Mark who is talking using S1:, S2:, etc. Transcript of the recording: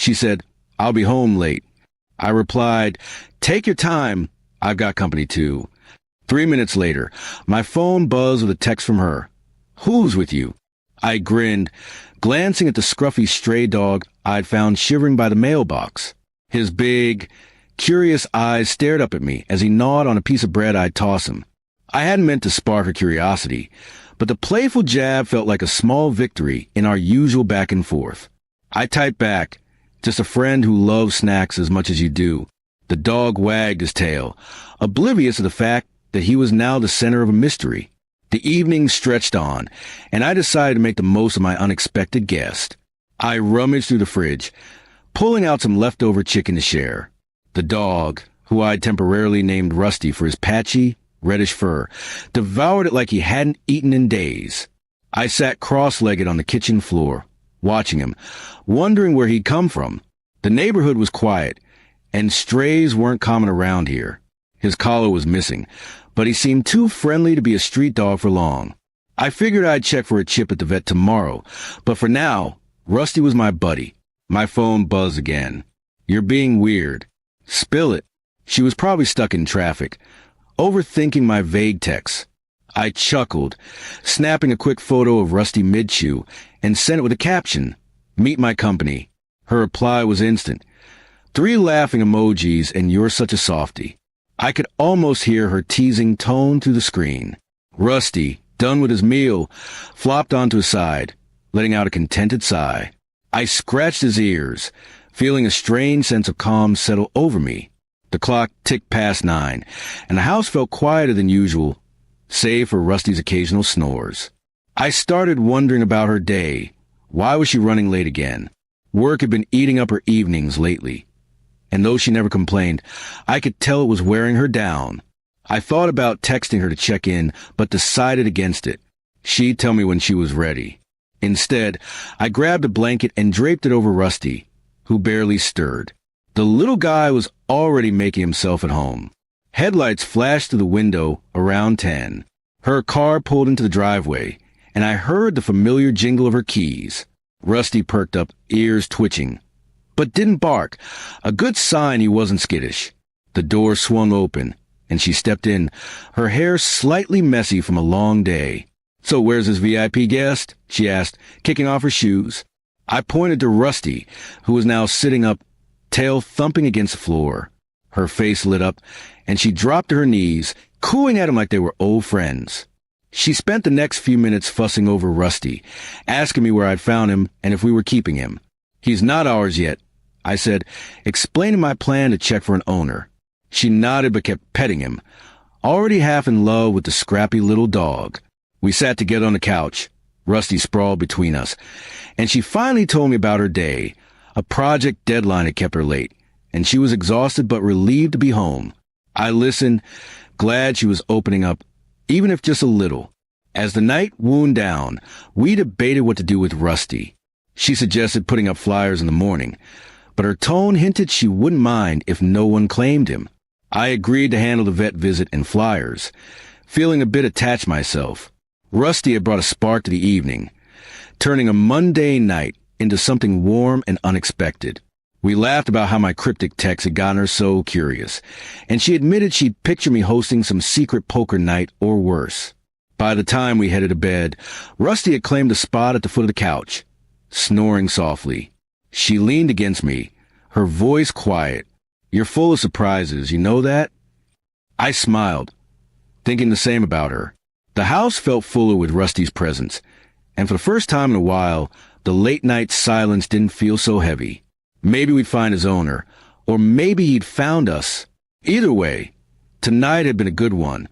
S1: She said, "I'll be home late." I replied, "Take your time. I've got company too." 3 minutes later, my phone buzzed with a text from her. "Who's with you?" I grinned, glancing at the scruffy stray dog I'd found shivering by the mailbox. His big, curious eyes stared up at me as he gnawed on a piece of bread I'd toss him. I hadn't meant to spark her curiosity, but the playful jab felt like a small victory in our usual back and forth. I typed back, "Just a friend who loves snacks as much as you do." The dog wagged his tail, oblivious of the fact that he was now the center of a mystery. The evening stretched on, and I decided to make the most of my unexpected guest. I rummaged through the fridge, pulling out some leftover chicken to share. The dog, who I'd temporarily named Rusty for his patchy, reddish fur, devoured it like he hadn't eaten in days. I sat cross-legged on the kitchen floor, watching him, wondering where he'd come from. The neighborhood was quiet, and strays weren't common around here. His collar was missing, but he seemed too friendly to be a street dog for long. I figured I'd check for a chip at the vet tomorrow, but for now, Rusty was my buddy. My phone buzzed again. "You're being weird." "Spill it." She was probably stuck in traffic, overthinking my vague texts. I chuckled, snapping a quick photo of Rusty mid-chew, and sent it with a caption, "Meet my company." Her reply was instant. 3 laughing emojis and "You're such a softie." I could almost hear her teasing tone through the screen. Rusty, done with his meal, flopped onto his side, letting out a contented sigh. I scratched his ears, feeling a strange sense of calm settle over me. The clock ticked past 9, and the house felt quieter than usual, save for Rusty's occasional snores. I started wondering about her day. Why was she running late again? Work had been eating up her evenings lately, and though she never complained, I could tell it was wearing her down. I thought about texting her to check in, but decided against it. She'd tell me when she was ready. Instead, I grabbed a blanket and draped it over Rusty, who barely stirred. The little guy was already making himself at home. Headlights flashed through the window around 10. Her car pulled into the driveway, and I heard the familiar jingle of her keys. Rusty perked up, ears twitching, but didn't bark, a good sign he wasn't skittish. The door swung open, and she stepped in, her hair slightly messy from a long day. "So where's this VIP guest?" she asked, kicking off her shoes. I pointed to Rusty, who was now sitting up, tail thumping against the floor. Her face lit up, and she dropped to her knees, cooing at him like they were old friends. She spent the next few minutes fussing over Rusty, asking me where I'd found him and if we were keeping him. "He's not ours yet," I said, explaining my plan to check for an owner. She nodded but kept petting him, already half in love with the scrappy little dog. We sat together on the couch, Rusty sprawled between us, and she finally told me about her day. A project deadline had kept her late, and she was exhausted but relieved to be home. I listened, glad she was opening up, even if just a little. As the night wound down, we debated what to do with Rusty. She suggested putting up flyers in the morning, but her tone hinted she wouldn't mind if no one claimed him. I agreed to handle the vet visit and flyers, feeling a bit attached myself. Rusty had brought a spark to the evening, turning a mundane night into something warm and unexpected. We laughed about how my cryptic text had gotten her so curious, and she admitted she'd picture me hosting some secret poker night or worse. By the time we headed to bed, Rusty had claimed a spot at the foot of the couch, snoring softly. She leaned against me, her voice quiet. "You're full of surprises, you know that?" I smiled, thinking the same about her. The house felt fuller with Rusty's presence, and for the first time in a while, the late-night silence didn't feel so heavy. Maybe we'd find his owner, or maybe he'd found us. Either way, tonight had been a good one.